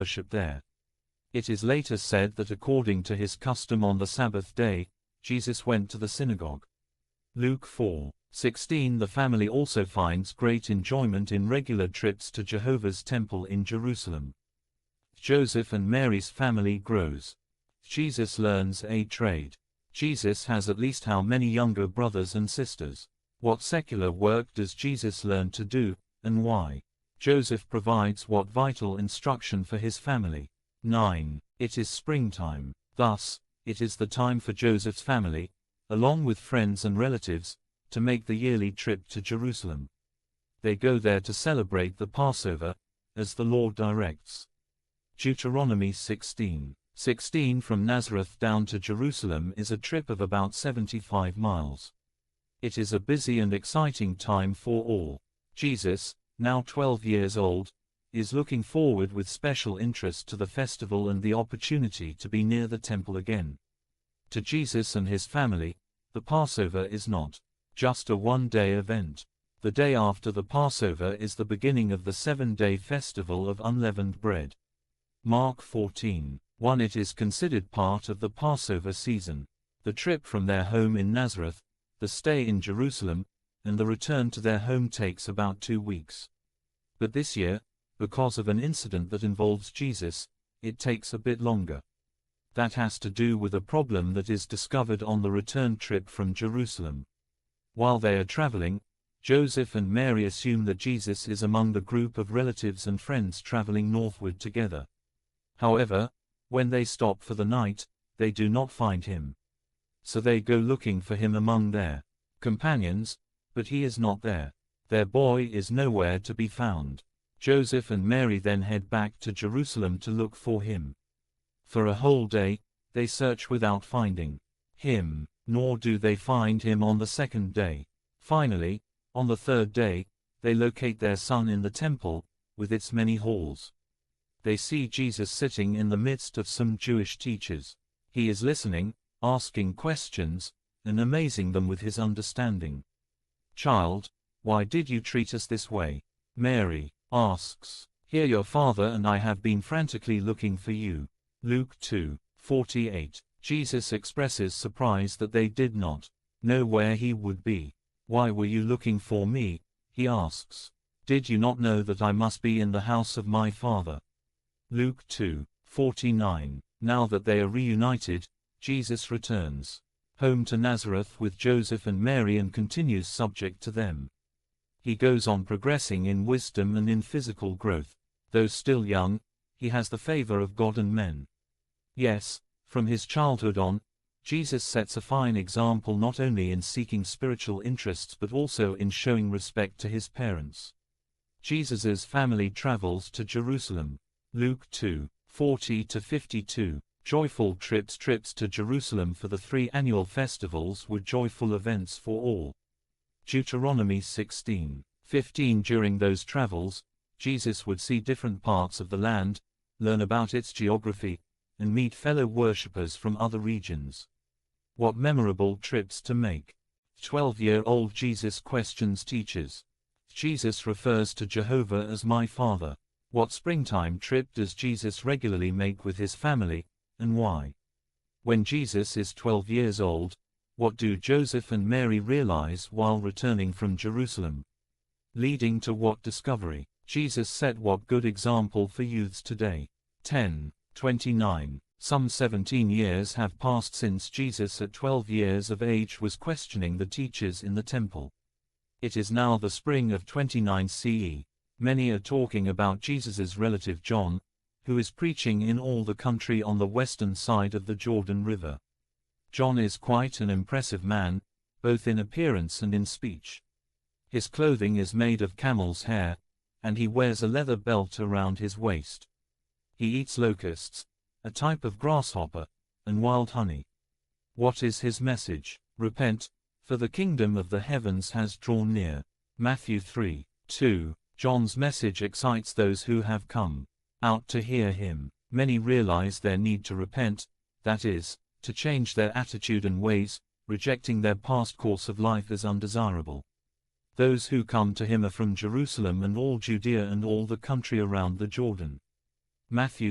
worship there. It is later said that according to his custom on the Sabbath day, Jesus went to the synagogue. Luke 4:16. The family also finds great enjoyment in regular trips to Jehovah's Temple in Jerusalem. Joseph and Mary's family grows. Jesus learns a trade. Jesus has at least how many younger brothers and sisters? What secular work does Jesus learn to do, and why? Joseph provides what vital instruction for his family? 9. It is springtime. Thus, it is the time for Joseph's family, along with friends and relatives, to make the yearly trip to Jerusalem. They go there to celebrate the Passover, as the Lord directs. Deuteronomy 16:16. From Nazareth down to Jerusalem is a trip of about 75 miles. It is a busy and exciting time for all. Jesus, now 12 years old, is looking forward with special interest to the festival and the opportunity to be near the temple again. To Jesus and his family, the Passover is not just a one-day event. The day after the Passover is the beginning of the 7-day festival of unleavened bread. Mark 14:1. It is considered part of the Passover season. The trip from their home in Nazareth, the stay in Jerusalem, and the return to their home takes about 2 weeks. But this year, because of an incident that involves Jesus, it takes a bit longer. That has to do with a problem that is discovered on the return trip from Jerusalem. While they are traveling, Joseph and Mary assume that Jesus is among the group of relatives and friends traveling northward together. However, when they stop for the night, they do not find him. So they go looking for him among their companions, but he is not there. Their boy is nowhere to be found. Joseph and Mary then head back to Jerusalem to look for him. For a whole day, they search without finding him, nor do they find him on the second day. Finally, on the third day, they locate their son in the temple, with its many halls. They see Jesus sitting in the midst of some Jewish teachers. He is listening, asking questions, and amazing them with his understanding. "Child, why did you treat us this way?" Mary asks. "Here your father and I have been frantically looking for you." Luke 2:48. Jesus expresses surprise that they did not know where he would be. "Why were you looking for me?" he asks. "Did you not know that I must be in the house of my Father?" Luke 2:49. Now that they are reunited, Jesus returns home to Nazareth with Joseph and Mary and continues subject to them. He goes on progressing in wisdom and in physical growth. Though still young, he has the favor of God and men. Yes, from his childhood on, Jesus sets a fine example not only in seeking spiritual interests but also in showing respect to his parents. Jesus's family travels to Jerusalem. Luke 2:40-52. Joyful trips to Jerusalem for the 3 annual festivals were joyful events for all. Deuteronomy 16:15. During those travels, Jesus would see different parts of the land, learn about its geography, and meet fellow worshippers from other regions. What memorable trips to make. 12-year-old Jesus questions teachers. Jesus refers to Jehovah as my Father. What springtime trip does Jesus regularly make with his family, and why? When Jesus is 12 years old, what do Joseph and Mary realize while returning from Jerusalem? Leading to what discovery? Jesus set what good example for youths today? 10:29. Some 17 years have passed since Jesus at 12 years of age was questioning the teachers in the temple. It is now the spring of 29 CE. Many are talking about Jesus's relative John, who is preaching in all the country on the western side of the Jordan River. John is quite an impressive man, both in appearance and in speech. His clothing is made of camel's hair, and he wears a leather belt around his waist. He eats locusts, a type of grasshopper, and wild honey. What is his message? Repent, for the kingdom of the heavens has drawn near. Matthew 3:2. John's message excites those who have come out to hear him. Many realize their need to repent, that is, to change their attitude and ways, rejecting their past course of life as undesirable. Those who come to him are from Jerusalem and all Judea and all the country around the Jordan. Matthew